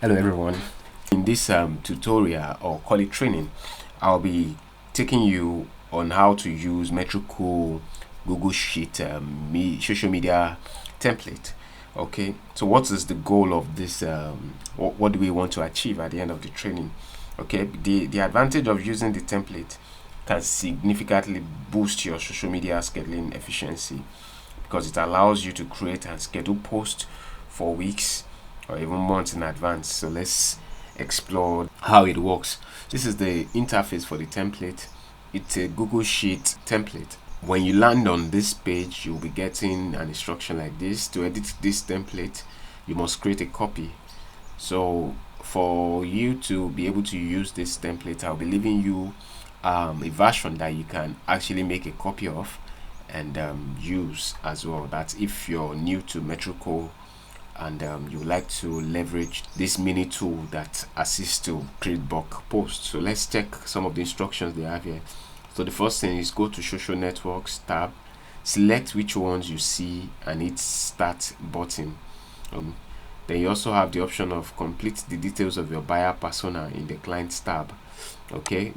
Hello everyone. In this tutorial, or call it training, I'll be taking you on how to use Metricool Google Sheet social media template. Okay, so what is the goal of this? What do we want to achieve at the end of the training? Okay, the advantage of using the template can significantly boost your social media scheduling efficiency because it allows you to create and schedule posts for weeks or even months in advance. So let's explore how it works. This is the interface for the template. It's a Google Sheet template. When you land on this page, you'll be getting an instruction like this. To edit this template, you must create a copy. So for you to be able to use this template, I'll be leaving you a version that you can actually make a copy of and use as well. That's if you're new to Metricool and you would like to leverage this mini tool that assists to create bulk posts. So let's check some of the instructions they have here. So the first thing is go to social networks tab, select which ones you see and hit start button. Then you also have the option of complete the details of your buyer persona in the clients tab. Okay,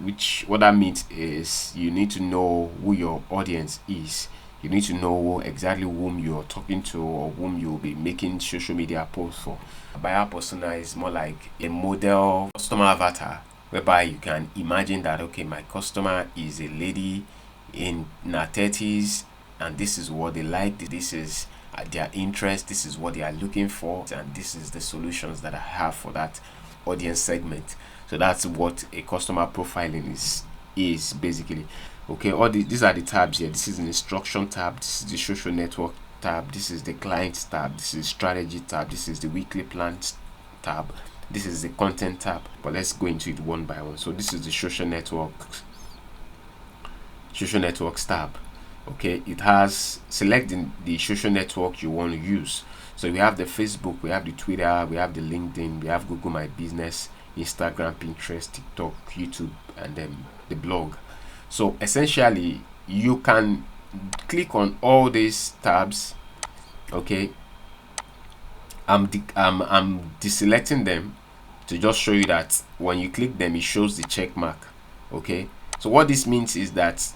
what that means is you need to know who your audience is. You need to know exactly whom you're talking to or whom you'll be making social media posts for. A buyer persona is more like a model customer avatar, whereby you can imagine that, okay, my customer is a lady in her 30s and this is what they like, this is their interest, this is what they are looking for, and this is the solutions that I have for that audience segment. So that's what a customer profiling is basically. Okay, these are the tabs here. This is an instruction tab, this is the social network tab, this is the clients tab, this is strategy tab, this is the weekly plans tab, this is the content tab. But let's go into it one by one. So this is the social networks tab. Okay, it has selecting the social network you want to use. So we have the Facebook, we have the Twitter, we have the LinkedIn, we have Google My Business, Instagram, Pinterest, TikTok, YouTube, and then the blog. So essentially you can click on all these tabs. Okay, I'm deselecting them to just show you that when you click them it shows the check mark. Okay, so what this means is that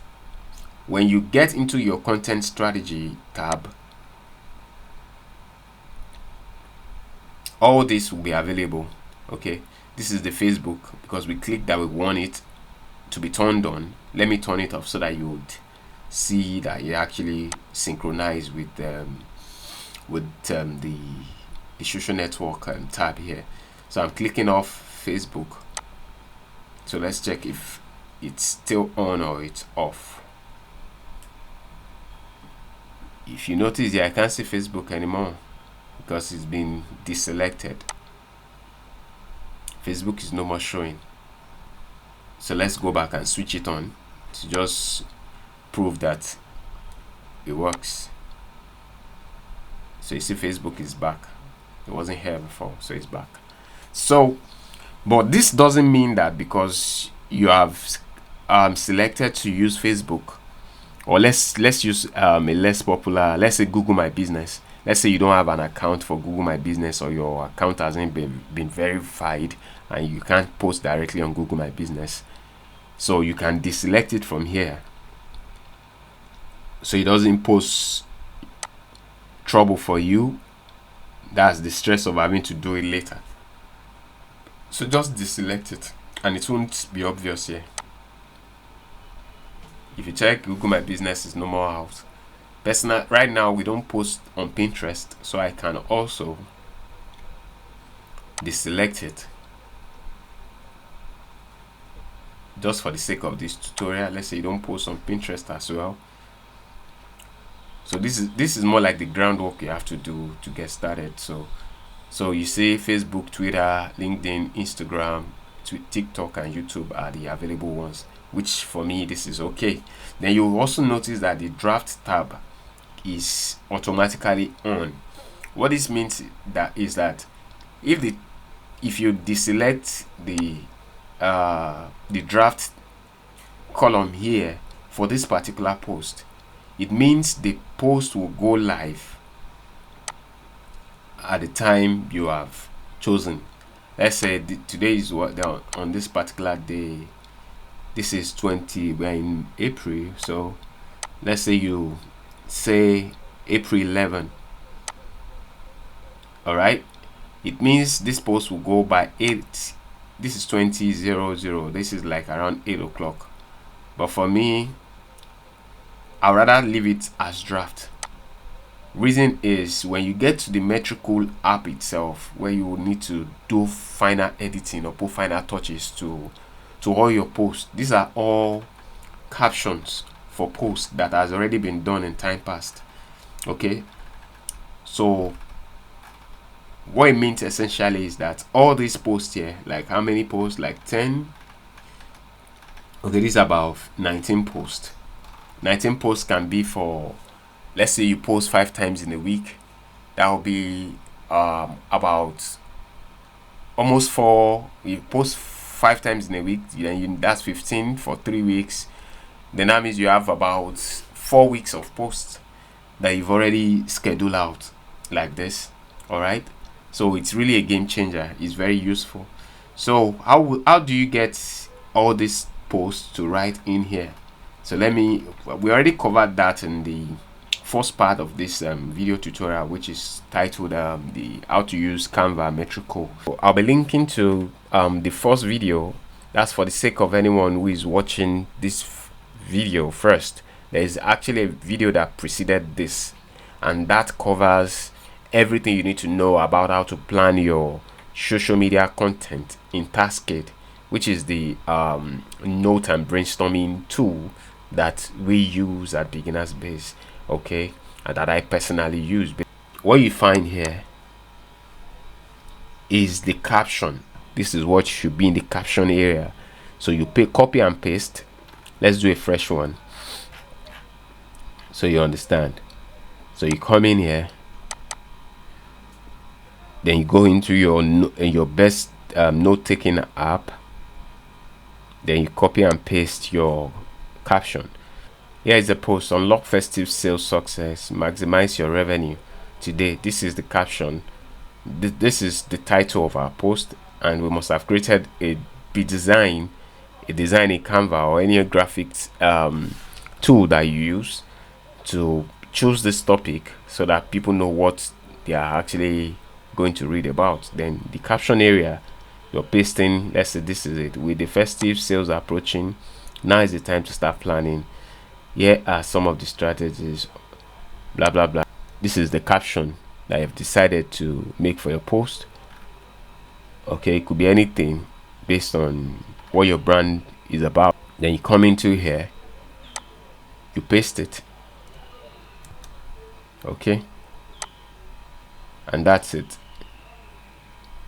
when you get into your content strategy tab, all this will be available. Okay, this is the Facebook because we clicked that we want it to be turned on. Let me turn it off so that you would see that it actually synchronized with the social network tab here. So I'm clicking off Facebook. So let's check if it's still on or it's off. If you notice here, I can't see Facebook anymore because it's been deselected. Facebook is no more showing. So let's go back and switch it on to just prove that it works. So you see Facebook is back. It wasn't here before, so it's back. So but this doesn't mean that because you have selected to use Facebook, or let's use a less popular, let's say Google My Business. Let's say you don't have an account for Google My Business, or your account hasn't been verified and you can't post directly on Google My Business. So you can deselect it from here so it doesn't pose trouble for you. That's the stress of having to do it later. So just deselect it and it won't be obvious here. If you check, Google My Business is no more out. Personal, right now we don't post on Pinterest, so I can also deselect it. Just for the sake of this tutorial, let's say you don't post on Pinterest as well. So this is more like the groundwork you have to do to get started. So you see Facebook, Twitter, LinkedIn, Instagram, TikTok, and YouTube are the available ones, which for me this is okay. Then you'll also notice that the draft tab is automatically on. What this means is that if you deselect the draft column here for this particular post, it means the post will go live at the time you have chosen. let's say today is what on this particular day. This is 20, we're in April, so let's say you say April 11. All right, it means this post will go by 8. This is 20:00. This is like around 8 o'clock. But for me, I'd rather leave it as draft. Reason is, when you get to the Metricool app itself, where you will need to do final editing or put final touches to all your posts, these are all captions for posts that has already been done in time past. Okay, so what it means essentially is that all these posts here, like how many posts, like 10. Okay, this is about 19 posts. 19 posts can be for, let's say you post 5 times in a week. That will be about almost 4. You post 5 times in a week, then that's 15 for 3 weeks. Then that means you have about 4 weeks of posts that you've already scheduled out like this. All right, so it's really a game changer. It's very useful. So how do you get all these posts to write in here? So we already covered that in the first part of this video tutorial, which is titled the how to use Canva Metricool. I'll be linking to the first video. That's for the sake of anyone who is watching this video first. There is actually a video that preceded this, and that covers everything you need to know about how to plan your social media content in Taskade, which is the note and brainstorming tool that we use at Beginners Base, okay, and that I personally use. What you find here is the caption. This is what should be in the caption area. So you copy and paste. Let's do a fresh one so you understand. So you come in here, then you go into your best note-taking app, then you copy and paste your caption. Here is a post: unlock festive sales success, maximize your revenue today. This is the caption. This is the title of our post, and we must have created a design in Canva or any graphics tool that you use to choose this topic so that people know what they are actually going to read about. Then the caption area, you're pasting, let's say this is it: with the festive sales approaching, now is the time to start planning. Here are some of the strategies, blah blah blah. This is the caption that you've decided to make for your post. Okay, it could be anything based on what your brand is about. Then you come into here, you paste it, okay, and that's it.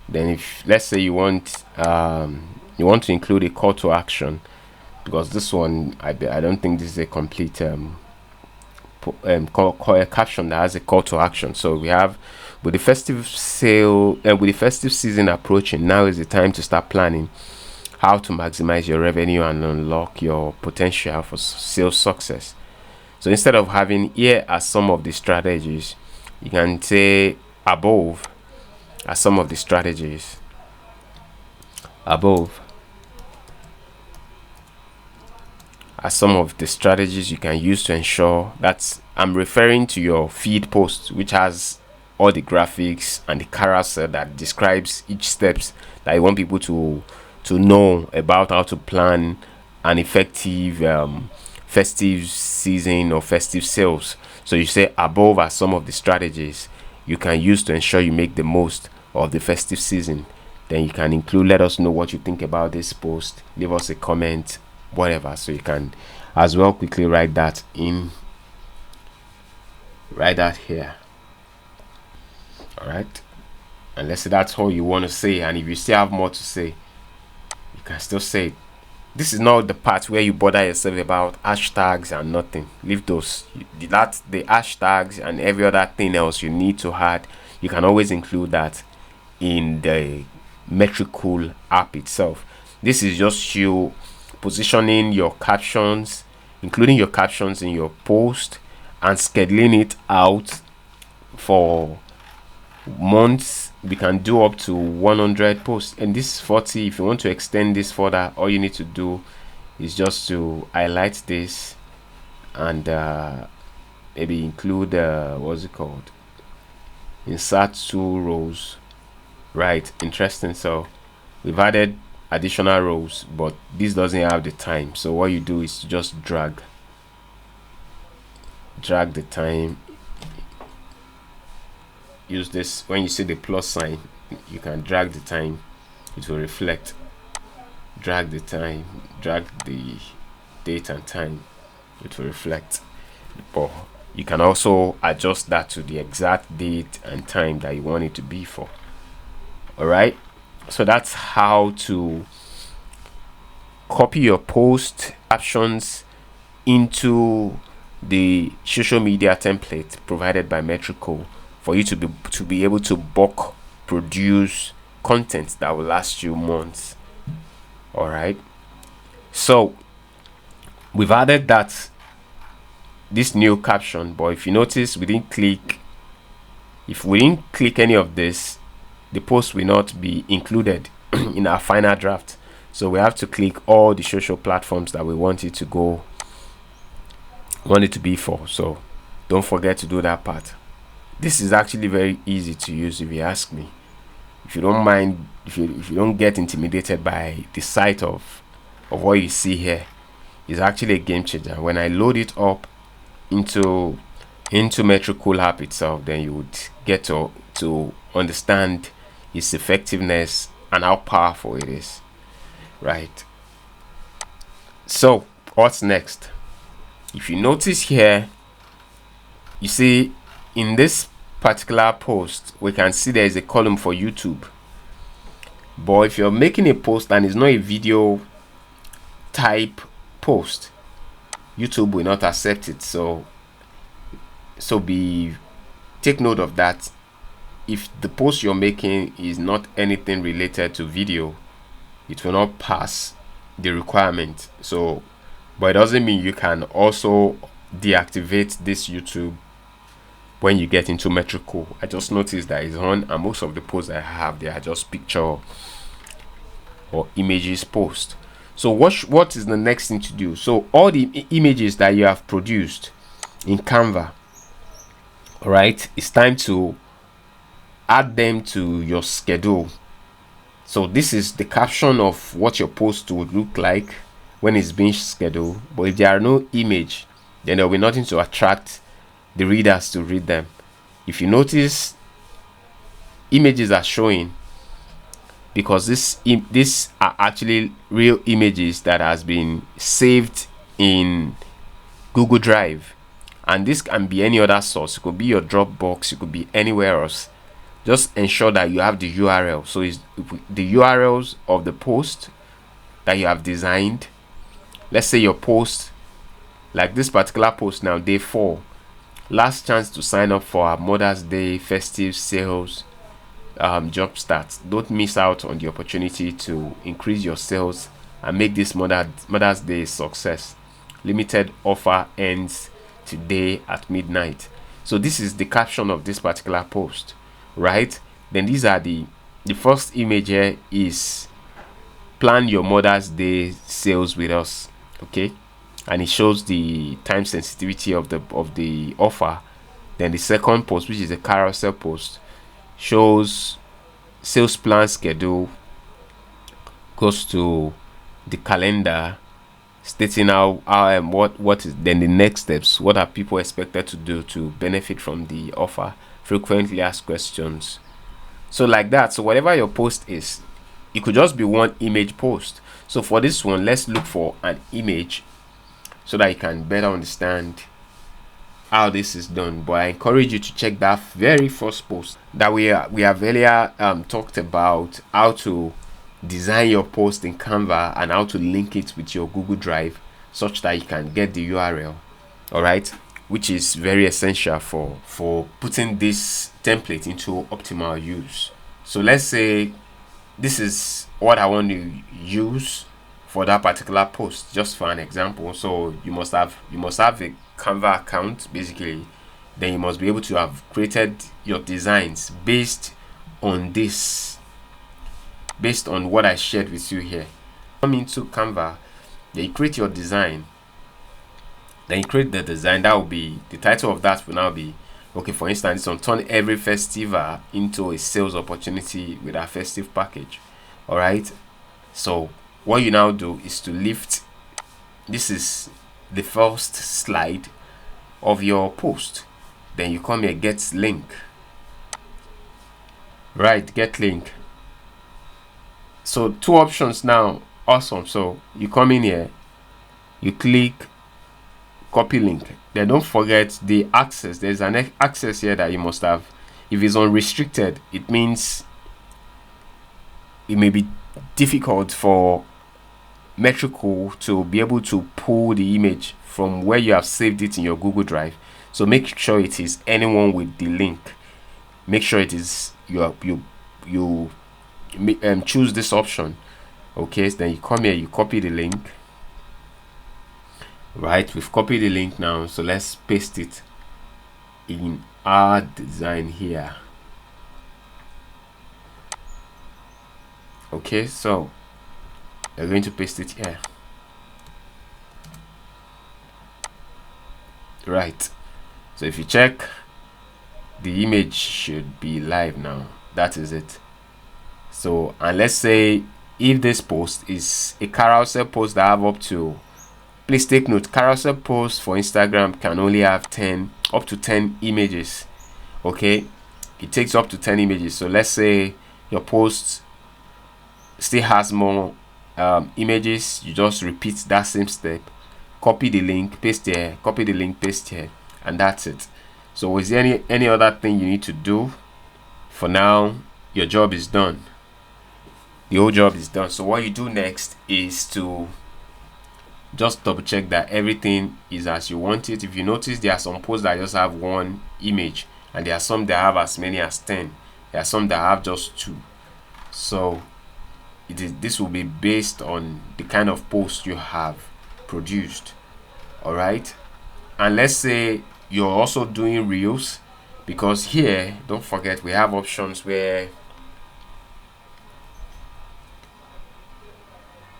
Then if, let's say, you want to include a call to action, because this one I don't think this is a complete caption that has a call to action. So we have, with the festive season approaching, now is the time to start planning how to maximize your revenue and unlock your potential for sales success. So instead of having here are some of the strategies, you can say above are some of the strategies. Above are some of the strategies you can use to ensure that, I'm referring to your feed post, which has all the graphics and the carousel that describes each steps that you want people to know about how to plan an effective festive season or festive sales. So you say above are some of the strategies you can use to ensure you make the most of the festive season. Then you can include, let us know what you think about this post, leave us a comment, whatever. So you can as well quickly write that here. All right, and let's say that's all you want to say, and if you still have more to say, you can still say it. This is not the part where you bother yourself about hashtags and nothing. Leave those. That's the hashtags and every other thing else you need to add. You can always include that in the Metricool app itself. This is just you positioning your captions, including your captions in your post, and scheduling it out for months we can do up to 100 posts, and this is 40. If you want to extend this further, all you need to do is just to highlight this and maybe include what's it called, insert 2 rows. Right, interesting. So we've added additional rows, but this doesn't have the time. So what you do is to just drag the time. Use this. When you see the plus sign, you can drag the time, it will reflect. Drag the time, drag the date and time, it will reflect. But you can also adjust that to the exact date and time that you want it to be for. All right, so that's how to copy your post captions into the social media template provided by Metricool for you to be able to bulk produce content that will last you months. All right, so we've added this new caption, but if you notice, if we didn't click any of this, the post will not be included in our final draft. So we have to click all the social platforms that we want it to be for. So don't forget to do that part. This is actually very easy to use, if you ask me. If you don't mind, if you don't get intimidated by the sight of what you see here, it's actually a game changer. When I load it up into Metricool app itself, then you would get to understand its effectiveness and how powerful it is. Right, so what's next? If you notice here, you see in this particular post, we can see there is a column for YouTube. But if you're making a post and it's not a video type post, YouTube will not accept it. So take note of that. If the post you're making is not anything related to video, it will not pass the requirement. So, but it doesn't mean you can also deactivate this YouTube when you get into Metricool. I just noticed that it's on, and most of the posts I have, they are just picture or images post. So what is the next thing to do? So all the images that you have produced in Canva, all right, it's time to add them to your schedule. So this is the caption of what your post would look like when it's being scheduled. But if there are no image, then there will be nothing to attract the readers to read them. If you notice, images are showing because these are actually real images that has been saved in Google Drive, and this can be any other source. It could be your Dropbox, it could be anywhere else. Just ensure that you have the URL. So it's the URLs of the post that you have designed. Let's say your post, like this particular post now, day 4, last chance to sign up for our Mother's Day festive sales job start. Don't miss out on the opportunity to increase your sales and make this Mother's Day a success. Limited offer ends today at midnight. So this is the caption of this particular post, right? Then these are the first image here is plan your Mother's Day sales with us. Okay, and it shows the time sensitivity of the offer. Then the second post, which is a carousel post, shows sales plan schedule, goes to the calendar, stating what is then the next steps, what are people expected to do to benefit from the offer, frequently asked questions. So like that. So whatever your post is, it could just be one image post. So for this one, let's look for an image so that you can better understand how this is done. But I encourage you to check that very first post that we have earlier talked about, how to design your post in Canva and how to link it with your Google Drive such that you can get the URL. All right, which is very essential for putting this template into optimal use. So let's say this is what I want to use for that particular post, just for an example. So you must have a Canva account basically. Then you must be able to have created your designs based on this based on what I shared with you here. Come into Canva, then you create your design. Then you create the design. That will be the title of that will now be, okay, for instance, on turn every festival into a sales opportunity with our festive package. All right. So what you now do is to lift. This is the first slide of your post. Then you come here, get link. Right, get link. So two options now. Awesome. So you come in here, you click copy link. Then don't forget the access. There's an access here that you must have. If it's unrestricted, it means it may be difficult for Metricool to be able to pull the image from where you have saved it in your Google Drive. So make sure it is anyone with the link. Make sure it is you choose this option. Okay, so then you come here, you copy the link. Right, we've copied the link now, so let's paste it in our design here. Okay, so we're going to paste it here. Right, so if you check, the image should be live now. That is it. So, and let's say if this post is a carousel post that have up to, please take note, carousel posts for Instagram can only have up to 10 images. Okay, it takes up to 10 images. So let's say your post still has more images. You just repeat that same step, copy the link, paste here, copy the link, paste here, and that's it. So is there any other thing you need to do? For now, your job is done. The whole job is done. So what you do next is to just double check that everything is as you want it. If you notice, there are some posts that just have one image, and there are some that have as many as 10. There are some that have just 2. So this will be based on the kind of post you have produced. All right, and let's say you're also doing reels, because here, don't forget, we have options where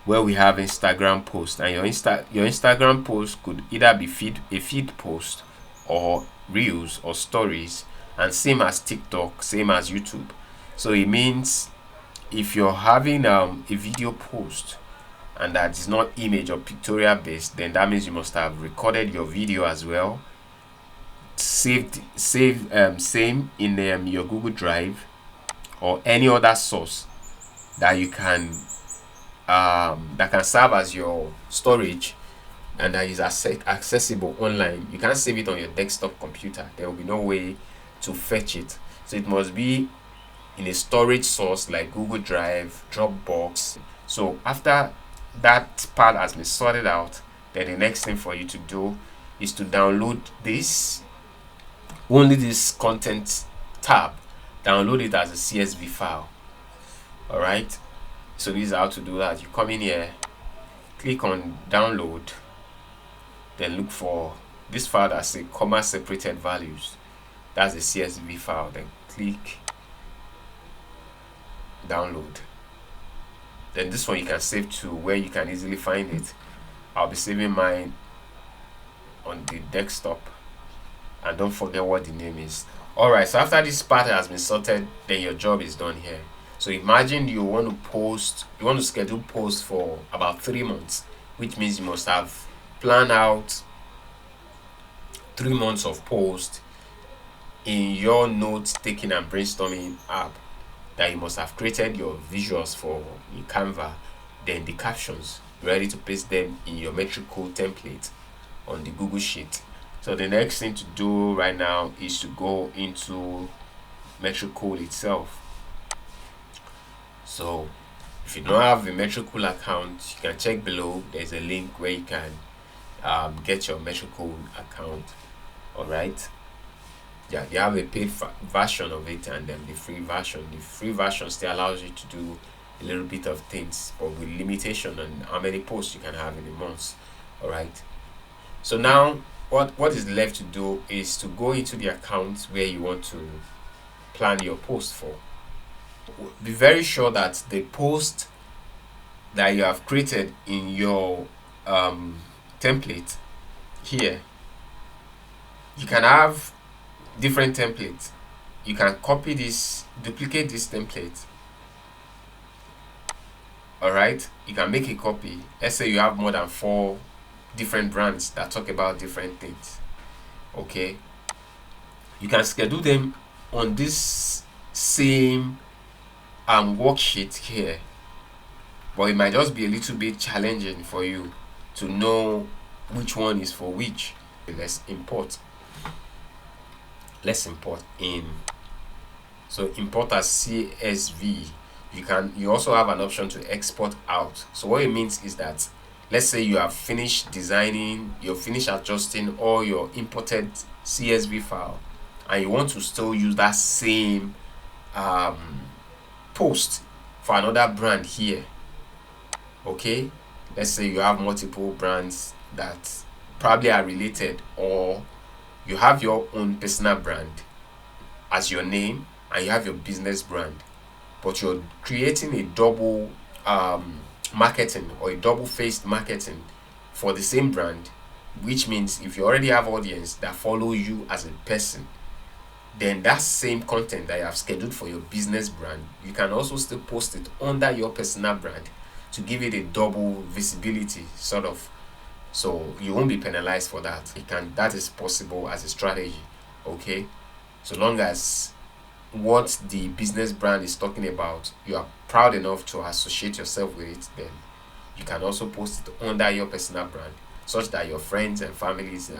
we have Instagram post, and your Instagram post could either be a feed post or reels or stories, and same as TikTok, same as YouTube. So it means if you're having a video post and that is not image or pictorial based, then that means you must have recorded your video as well, same in your Google Drive or any other source that you can that can serve as your storage and that is accessible online. You can't save it on your desktop computer. There will be no way to fetch it. So it must be in a storage source like Google Drive, Dropbox. So after that part has been sorted out, then the next thing for you to do is to download only this content tab. Download it as a CSV file. All right, so this is how to do that. You come in here, click on download, then look for this file that says comma separated values. That's a CSV file. Then click download. Then this one you can save to where you can easily find it. I'll be saving mine on the desktop, and don't forget what the name is. All right, so after this part has been sorted, then your job is done here. So imagine you want to schedule posts for about 3 months, which means you must have planned out 3 months of posts in your notes taking and brainstorming app that you must have created your visuals for in Canva, then the captions ready to paste them in your Metricool template on the Google Sheet. So the next thing to do right now is to go into Metricool itself. So if you don't have a Metricool account, you can check below. There's a link where you can get your Metricool account. All right. Yeah, they have a paid version of it and then the free version. The free version still allows you to do a little bit of things, but with limitation on how many posts you can have in a month. All right. So now what is left to do is to go into the account where you want to plan your post for. Be very sure that the post that you have created in your template here, you can have different templates. You can copy this, duplicate this template. All right, you can make a copy. Let's say you have more than 4 different brands that talk about different things. Okay, you can schedule them on this same worksheet here, but it might just be a little bit challenging for you to know which one is for which. Let's import in. So import as CSV. You also have an option to export out. So what it means is that, let's say you have finished designing, you've finished adjusting all your imported CSV file, and you want to still use that same post for another brand here. Okay, let's say you have multiple brands that probably are related, or you have your own personal brand as your name and you have your business brand, but you're creating a double marketing, or a double faced marketing for the same brand, which means if you already have audience that follow you as a person, then that same content that you have scheduled for your business brand, you can also still post it under your personal brand to give it a double visibility, sort of. So you won't be penalized for that. That is possible as a strategy. Okay, so long as what the business brand is talking about, you are proud enough to associate yourself with it, then you can also post it under your personal brand, such that your friends and families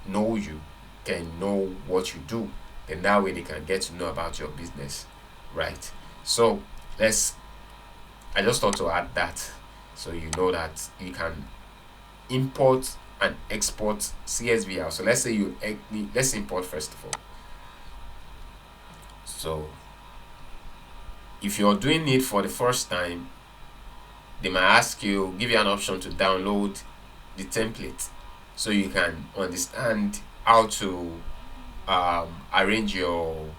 know you, can know what you do. Then that way they can get to know about your business, right? So I just thought to add that, so you know that you can import and export CSV out. So let's import first of all. So if you're doing it for the first time, they might give you an option to download the template, so you can understand how to arrange your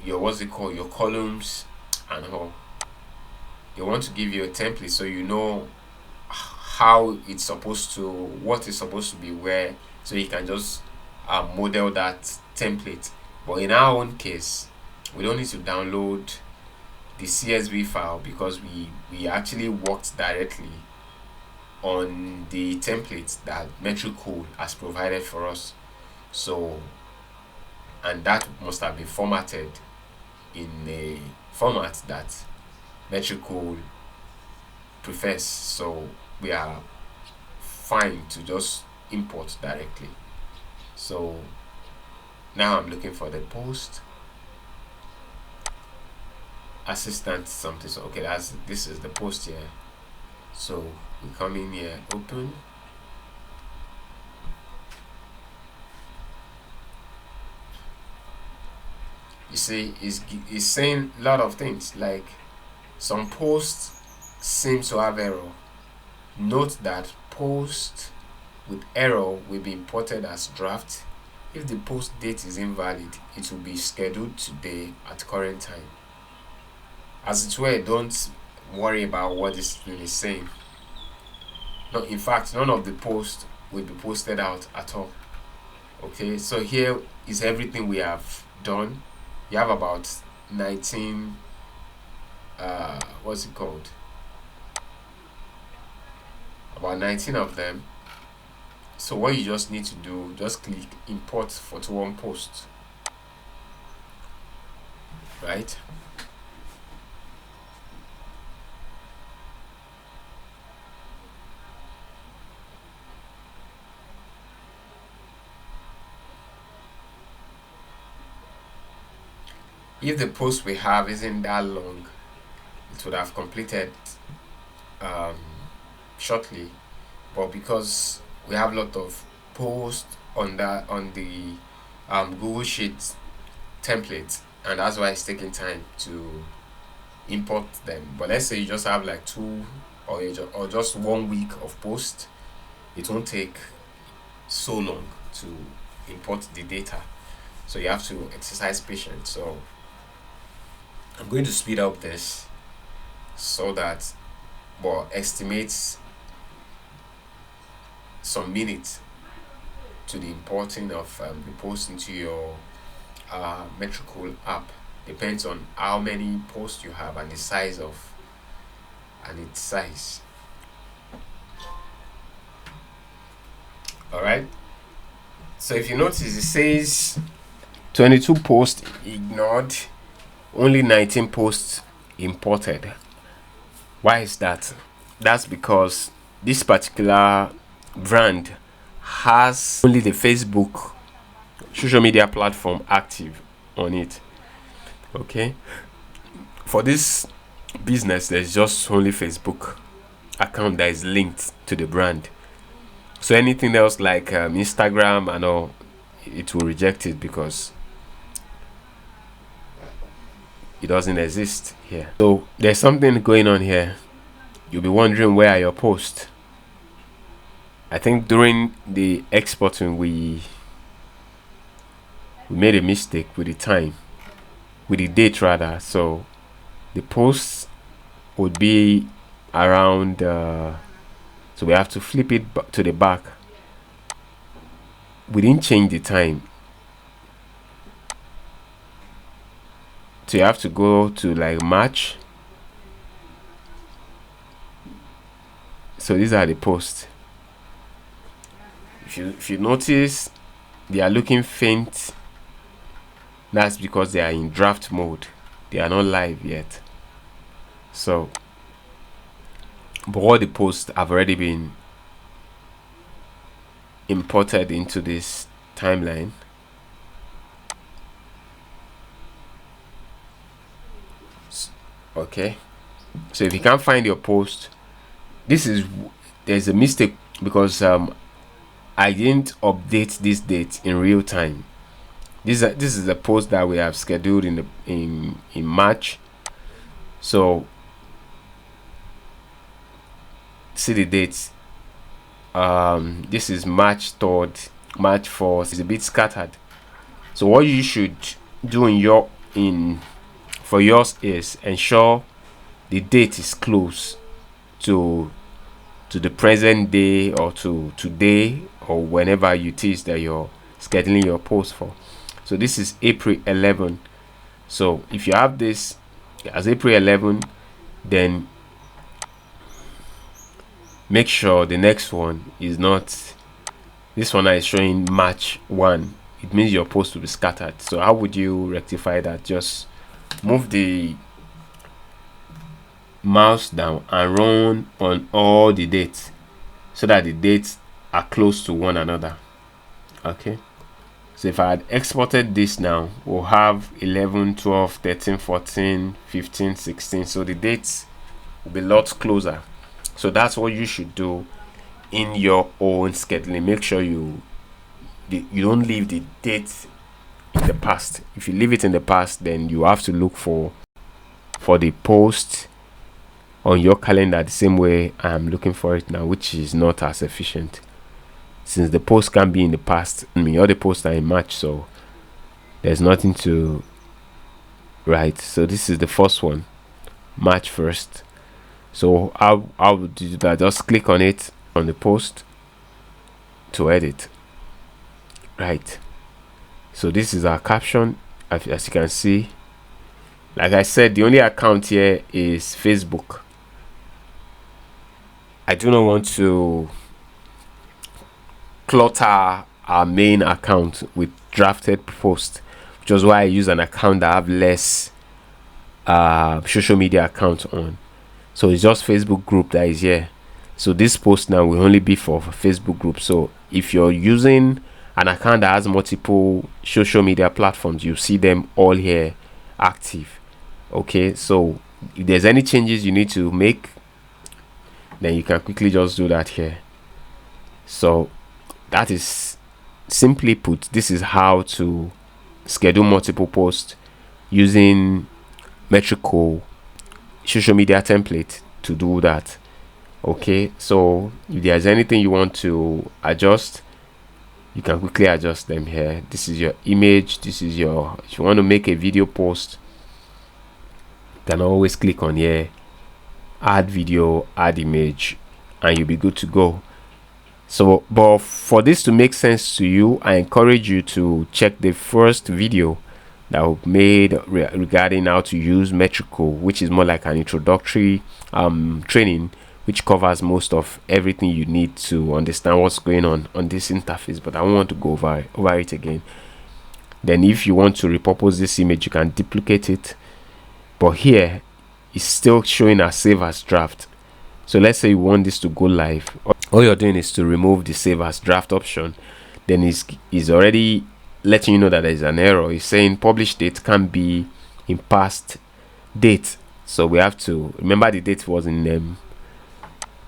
what's it called, your columns and all. They want to give you a template so you know what is supposed to be where, so you can just model that template. But in our own case, we don't need to download the CSV file, because we actually worked directly on the template that Metricool has provided for us. So, and that must have been formatted in a format that Metricool prefers. So we are fine to just import directly. So now I'm looking for the post assistant something. So okay, this is the post here. So we come in here, open. You see, it's saying a lot of things, like some posts seem to have error. Note that post with error will be imported as draft. If the post date is invalid, it will be scheduled today at current time. As it were, don't worry about what this thing is saying. No, in fact, none of the posts will be posted out at all. Okay, so here is everything we have done. You have about 19 what's it called, about 19 of them. So what you just need to do, just click import 41 posts, right? If the post we have isn't that long, it would have completed um, shortly, but because we have a lot of posts on the Google Sheets template, and that's why it's taking time to import them. But let's say you just have like 2 or just 1 week of post, it won't take so long to import the data, so you have to exercise patience. So I'm going to speed up this so that, well, estimates some minutes to the importing of the post into your Metricool app. Depends on how many posts you have and the size of and its size. All right. So if you notice, it says 22 posts ignored, only 19 posts imported. Why is that? That's because this particular brand has only the Facebook social media platform active on it. Okay. For this business, there's just only Facebook account that is linked to the brand. So anything else like Instagram and all, it will reject it because it doesn't exist here. So there's something going on here. You'll be wondering, where are your posts? I think during the exporting we made a mistake with the time, with the date rather. So the posts would be around so we have to flip it to the back. We didn't change the time, so you have to go to like March. So these are the posts. If you notice, they are looking faint. That's because they are in draft mode. They are not live yet. So, but all the posts have already been imported into this timeline. Okay. So if you can't find your post, there's a mistake because I didn't update this date in real time. This is a post that we have scheduled in March. So see the dates. This is March 3rd, March 4th. It's a bit scattered. So what you should do for yours is ensure the date is close to the present day or to today or whenever it is that you're scheduling your post for. So this is April 11. So if you have this as April 11, then make sure the next one is not, this one is showing March 1. It means your post will be scattered. So how would you rectify that? Just move the mouse down and run on all the dates so that the dates are close to one another. Okay. So if I had exported this now, we'll have 11, 12, 13, 14, 15, 16. So the dates will be lots closer. So that's what you should do in your own scheduling. Make sure you don't leave the date in the past. If you leave it in the past, then you have to look for the post on your calendar the same way I'm looking for it now, which is not as efficient since the post can be in the past. I mean, all the posts are in March, so there's nothing to write. So this is the first one, March 1st. So how would you do that? Just click on it on the post to edit. Right. So this is our caption. As you can see, like I said, the only account here is Facebook. I do not want to clutter our main account with drafted posts, which is why I use an account that have less social media accounts on. So it's just Facebook group that is here. So this post now will only be for Facebook group. So if you're using an account that has multiple social media platforms, you see them all here active. Okay, so if there's any changes you need to make, then you can quickly just do that here. So that is, simply put, this is how to schedule multiple posts using Metricool social media template to do that. Okay, so if there's anything you want to adjust, you can quickly adjust them here. This is your image. This is your, if you want to make a video post, can always click on here, add video, add image, and you'll be good to go. So but for this to make sense to you, I encourage you to check the first video that we made regarding how to use Metricool, which is more like an introductory training, which covers most of everything you need to understand what's going on this interface. But I won't want to go over it again. Then if you want to repurpose this image, you can duplicate it, but here it's still showing as save as draft. So let's say you want this to go live. All you're doing is to remove the save as draft option. Then is already letting you know that there's an error. It's saying publish date can be in past date. So we have to remember the date was in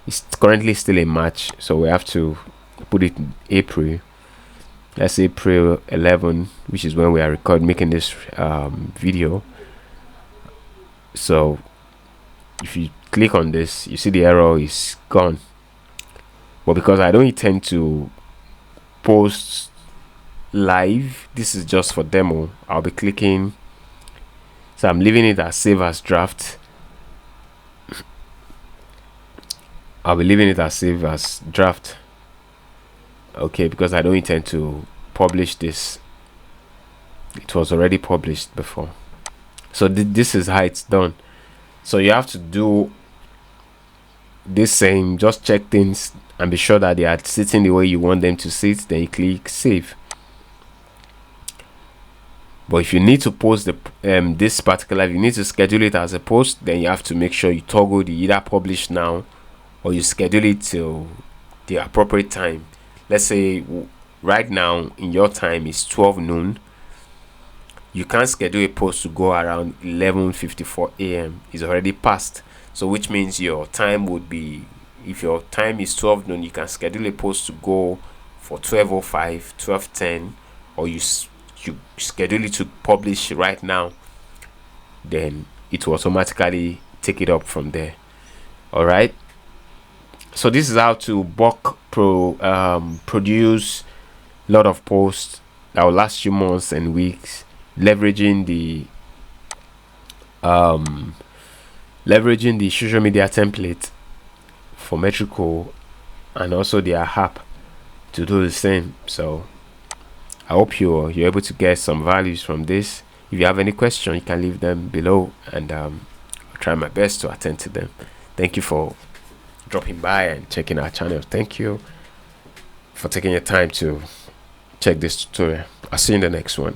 it's currently still in March, so we have to put it in April. Let's say April 11, which is when we are making this video. So if you click on this, you see the error is gone. But because I don't intend to post live, this is just for demo, I'll be clicking, so I'm leaving it as save as draft. I'll be leaving it as save as draft, okay, because I don't intend to publish this. It was already published before. So this is how it's done. So you have to do this same, just check things and be sure that they are sitting the way you want them to sit, then you click save. But if you need to post the this particular, if you need to schedule it as a post, then you have to make sure you toggle the either publish now or you schedule it till the appropriate time. Let's say right now in your time is 12 noon. You can't schedule a post to go around 11:54 a.m. It's already past. So which means your time would be, if your time is 12 noon, you can schedule a post to go for 12:05, 12:10, or you schedule it to publish right now, then it will automatically take it up from there. All right, so this is how to bulk produce a lot of posts that will last you months and weeks, leveraging the social media template for Metricool and also their app to do the same. So I hope you're able to get some values from this. If you have any question, you can leave them below, and I'll try my best to attend to them. Thank you for dropping by and checking our channel. Thank you for taking your time to check this tutorial. I'll see you in the next one.